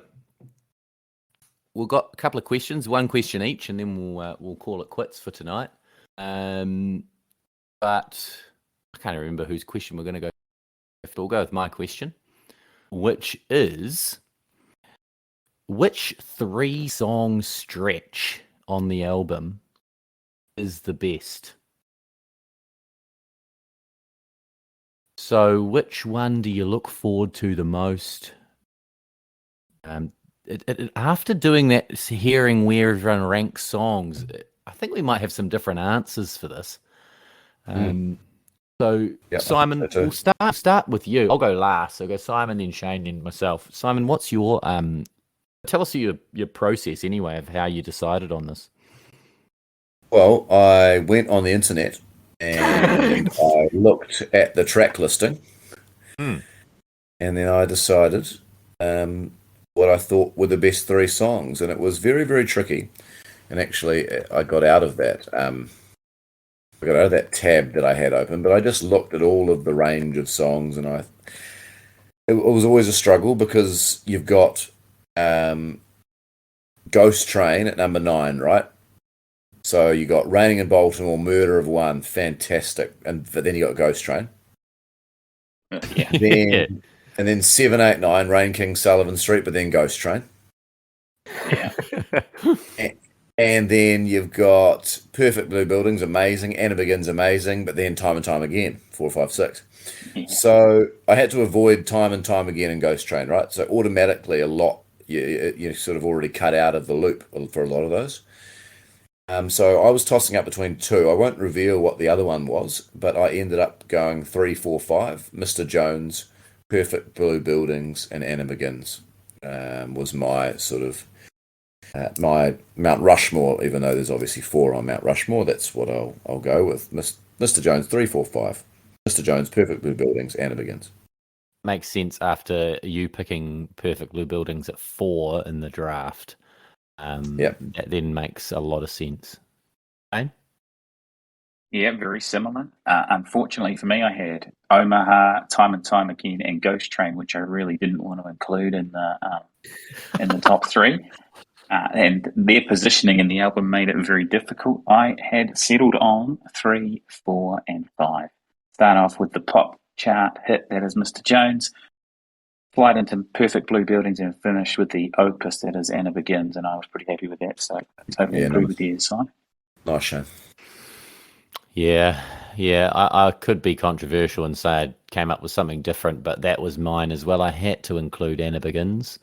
we've got a couple of questions, one question each, and then we'll call it quits for tonight. But I can't remember whose question we're going to go. We'll go with my question, which is, which 3-song stretch on the album is the best? So which one do you look forward to the most? After doing that, hearing where everyone ranks songs, I think we might have some different answers for this. So, yeah, Simon, we'll start with you. I'll go last. So go Simon, then Shane, then myself. Simon, what's your tell us your process anyway of how you decided on this? Well, I went on the internet and I looked at the track listing, and then I decided what I thought were the best 3 songs, and it was very, very tricky. And actually, I got out of that. I got out of that tab that I had open, but I just looked at all of the range of songs, and it was always a struggle because you've got Ghost Train at number 9, right? So you got Raining in Baltimore, Murder of One, fantastic, but then you got Ghost Train. Yeah. And then 7, 8, 9, Rain King, Sullivan Street, but then Ghost Train. Yeah. And then you've got Perfect Blue Buildings, amazing. Anna Begins, amazing. But then Time and Time Again, 4, 5, 6. Yeah. So I had to avoid Time and Time Again and Ghost Train, right? So automatically a lot, you sort of already cut out of the loop for a lot of those. So I was tossing up between 2. I won't reveal what the other one was, but I ended up going 3, 4, 5. Mr. Jones, Perfect Blue Buildings, and Anna Begins was my sort of my Mount Rushmore. Even though there's obviously 4 on Mount Rushmore, that's what I'll go with. Mr. Jones 3, 4, 5. Mr. Jones, Perfect Blue Buildings, Anna Begins. Makes sense after you picking Perfect Blue Buildings at 4 in the draft. That then makes a lot of sense. Shane? Yeah, very similar. Unfortunately for me, I had Omaha, Time and Time Again, and Ghost Train, which I really didn't want to include in the top 3. And their positioning in the album made it very difficult. I had settled on 3, 4, and 5. Start off with the pop chart hit that is Mr. Jones, flight into Perfect Blue Buildings, and finish with the opus that is Anna Begins. And I was pretty happy with that. So I totally agree with you, Simon. Nice, Shane. Yeah. I could be controversial and say I came up with something different, but that was mine as well. I had to include Anna Begins.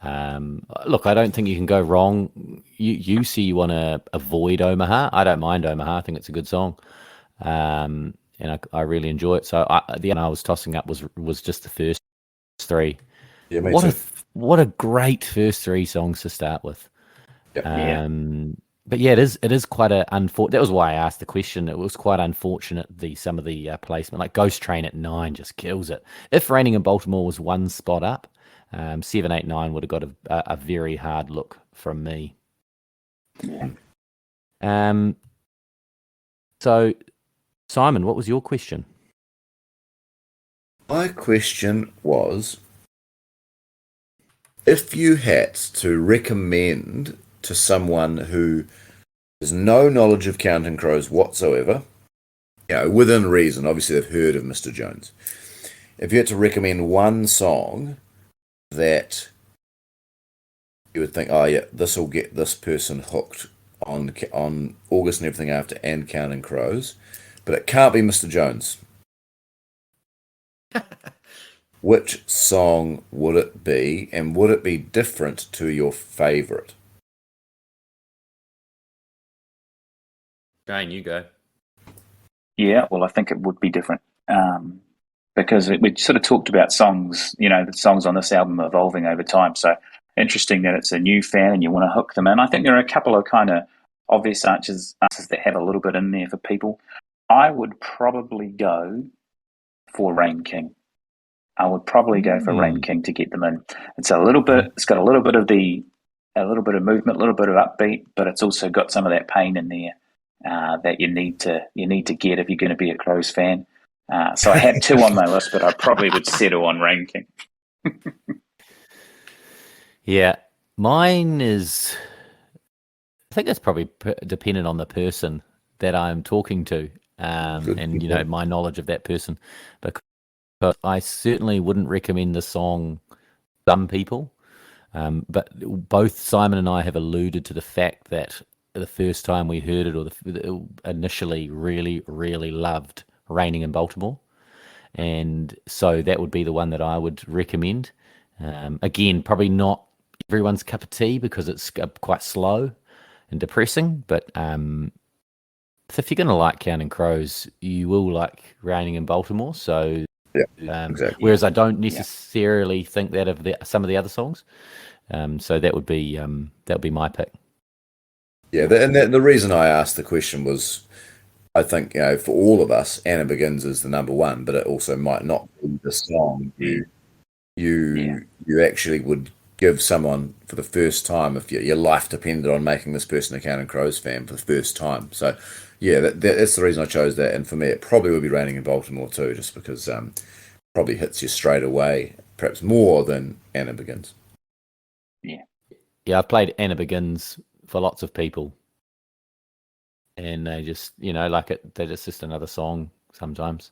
Look, I don't think you can go wrong. You want to avoid Omaha. I don't mind Omaha. I think it's a good song. and I really enjoy it. So the one I was tossing up was just the first three. Yeah, me What too. what a great first three songs to start with. Yeah. But yeah, it is quite a unfortunate. That was why I asked the question. It was quite unfortunate some of the placement, like Ghost Train at 9, just kills it. If Raining in Baltimore was one spot up, 7, 8, 9 would have got a very hard look from me. Yeah. So Simon, what was your question? My question was, if you had to recommend to someone who has no knowledge of Counting Crows whatsoever, within reason, obviously they've heard of Mr. Jones. If you had to recommend one song that you would think, oh yeah, this will get this person hooked on August and Everything After and Counting Crows, but it can't be Mr. Jones. Which song would it be, and would it be different to your favourite? Jane, you go. Yeah, well, I think it would be different because we sort of talked about songs, the songs on this album evolving over time. So interesting that it's a new fan and you want to hook them in. I think there are a couple of kind of obvious answers that have a little bit in there for people. I would probably go for Rain King. I would probably go for Rain King to get them in. It's a little bit. It's got a little bit of movement, a little bit of upbeat, but it's also got some of that pain in there that you need to get if you're going to be a Crows fan. So I had two on my list, but I probably would settle on Rain King. Yeah, mine is. I think that's probably dependent on the person that I'm talking to, and my knowledge of that person. Because I certainly wouldn't recommend the song to some people. But both Simon and I have alluded to the fact that the first time we heard it, or initially really, really loved Raining in Baltimore. And so that would be the one that I would recommend. Again, probably not everyone's cup of tea because it's quite slow and depressing. But if you're going to like Counting Crows, you will like Raining in Baltimore. So exactly. Whereas I don't necessarily think that of some of the other songs. So that would be my pick. Yeah, and the reason I asked the question was, I think for all of us, Anna Begins is the number one, but it also might not be the song you actually would give someone for the first time if your life depended on making this person a Counting Crows fan for the first time. So yeah, that's the reason I chose that. And for me, it probably would be Raining in Baltimore too, just because probably hits you straight away, perhaps more than Anna Begins. Yeah, I've played Anna Begins for lots of people, and they just like it. That it's just another song sometimes.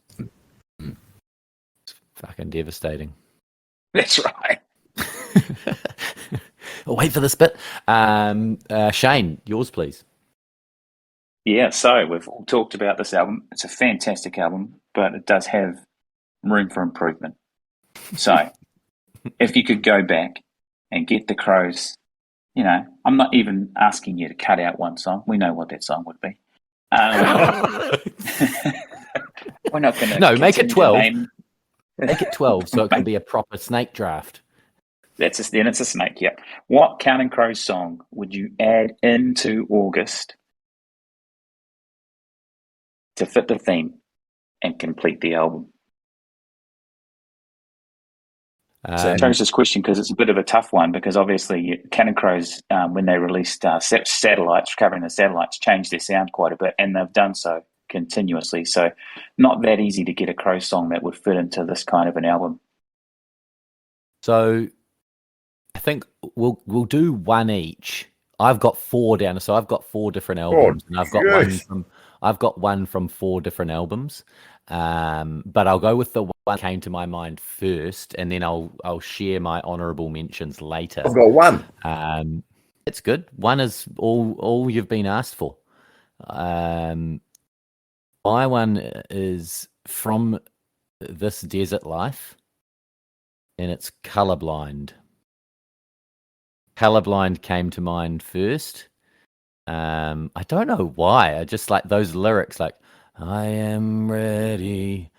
It's fucking devastating. That's right. I'll wait for this bit. Shane, yours, please. Yeah, so we've all talked about this album. It's a fantastic album, but it does have room for improvement. So if you could go back and get the Crows, I'm not even asking you to cut out one song. We know what that song would be. We're not going to. No, make it 12. Make it 12, so it can be a proper snake draft. Then it's a snake. Yeah. What Counting Crows song would you add into August to fit the theme and complete the album? So I chose this question because it's a bit of a tough one, because obviously Counting Crows, when they released satellites, covering the satellites, changed their sound quite a bit, and they've done so continuously. So not that easy to get a Crows song that would fit into this kind of an album. So I think we'll do one each. I've got 4 down, so I've got 4 different albums, and I've got one from 4 different albums. But I'll go with the one that came to my mind first, and then I'll share my honourable mentions later. I've got one. It's good. One is all you've been asked for. My one is From This Desert Life, and it's Colorblind. Colorblind came to mind first. I don't know why. I just like those lyrics, like, I am ready.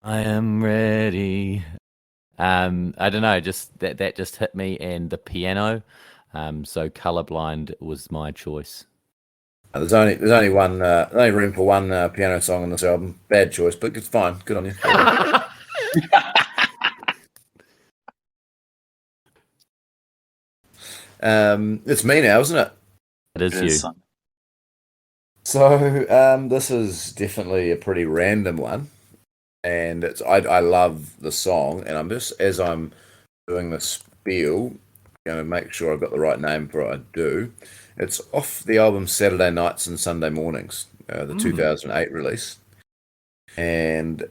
I am ready. I don't know, just that just hit me, and the piano. So Colorblind was my choice. There's only room for one piano song on this album. Bad choice, but it's fine. Good on you. It's me now, isn't it? It is It you. is. So this is definitely a pretty random one, and I love the song, and I'm just, as I'm doing the spiel, going to make sure I've got the right name for what I do. It's off the album Saturday Nights and Sunday Mornings, the 2008 release, and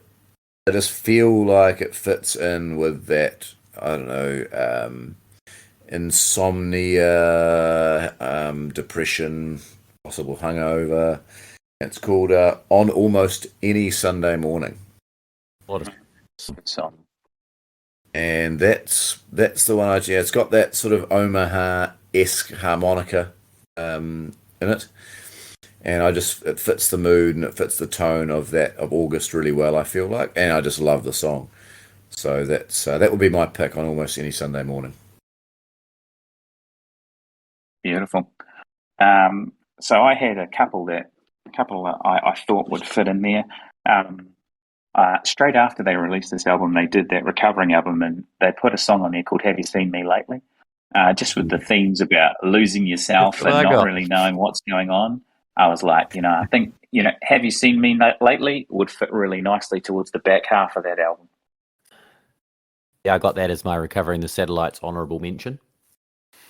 I just feel like it fits in with that, I don't know, insomnia, depression, possible hungover. It's called On Almost Any Sunday Morning. What a Good song. And that's the one. It's got that sort of Omaha-esque harmonica in it, and it fits the mood and it fits the tone of August really well, I feel like, and I just love the song. So that would be my pick on Almost Any Sunday Morning. Beautiful. So I had a couple that I thought would fit in there. Straight after they released this album, they did that recovering album, and they put a song on there called "Have You Seen Me Lately?" Just with the themes about losing yourself That's what and I not got. really knowing what's going on. I was like, I think, "Have You Seen Me Lately?" would fit really nicely towards the back half of that album. Yeah, I got that as my Recovering the Satellites honourable mention.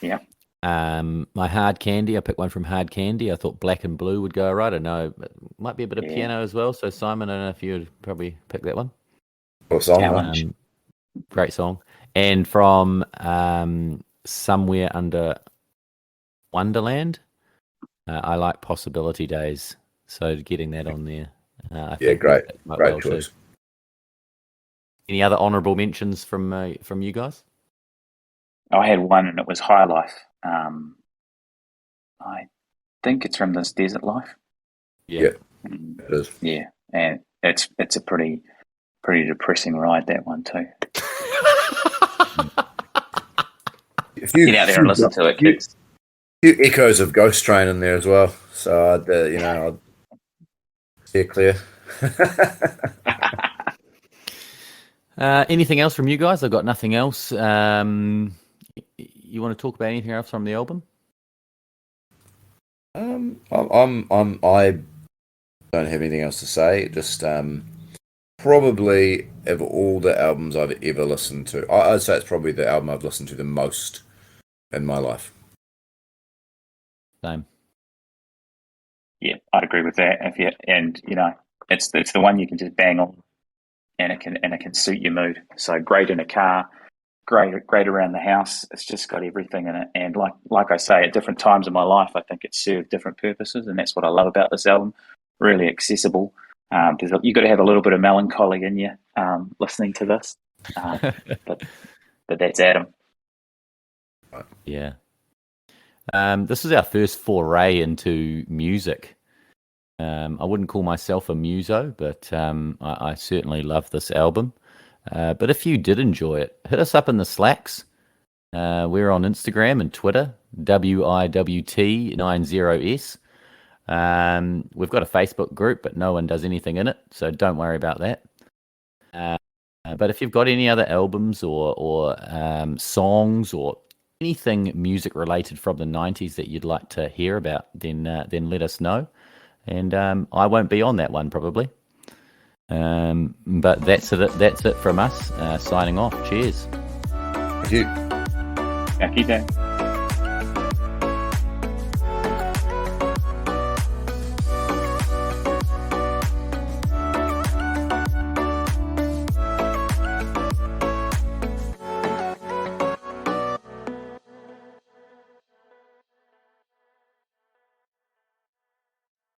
Yeah. My Hard Candy, I picked one from Hard Candy. I thought Black and Blue would go right. I know it might be a bit of piano as well. So Simon, I don't know if you would probably pick that one. What song? Challenge. Great song. And from Somewhere Under Wonderland, I like Possibility Days. So getting that on there, I think great well choice. too. Any other honourable mentions from you guys? I had one, and it was High Life. I think it's from This Desert Life. Yeah, it is. Yeah, and it's a pretty depressing ride, that one too. Get out there and listen to it, kids. A few echoes of Ghost Train in there as well. So I'd steer clear. Anything else from you guys? I've got nothing else. You want to talk about anything else from the album? I don't have anything else to say. Just probably of all the albums I've ever listened to, I'd say it's probably the album I've listened to the most in my life. Same. Yeah, I'd agree with that. It's the one you can just bang on, and it can suit your mood. So great in a car, great around the house. It's just got everything in it. And like I say, at different times in my life, I think it served different purposes, and that's what I love about this album. Really accessible. You've got to have a little bit of melancholy in you listening to this, but that's Adam. Yeah. This is our first foray into music. I wouldn't call myself a muso, but I certainly love this album. But if you did enjoy it, hit us up in the Slacks. We're on Instagram and Twitter, WIWT90S. We've got a Facebook group, but no one does anything in it, so don't worry about that. But if you've got any other albums or songs or anything music related from the 90s that you'd like to hear about, then let us know. And I won't be on that one probably. But that's it from us. Signing off. Cheers. Thank you. Keep that.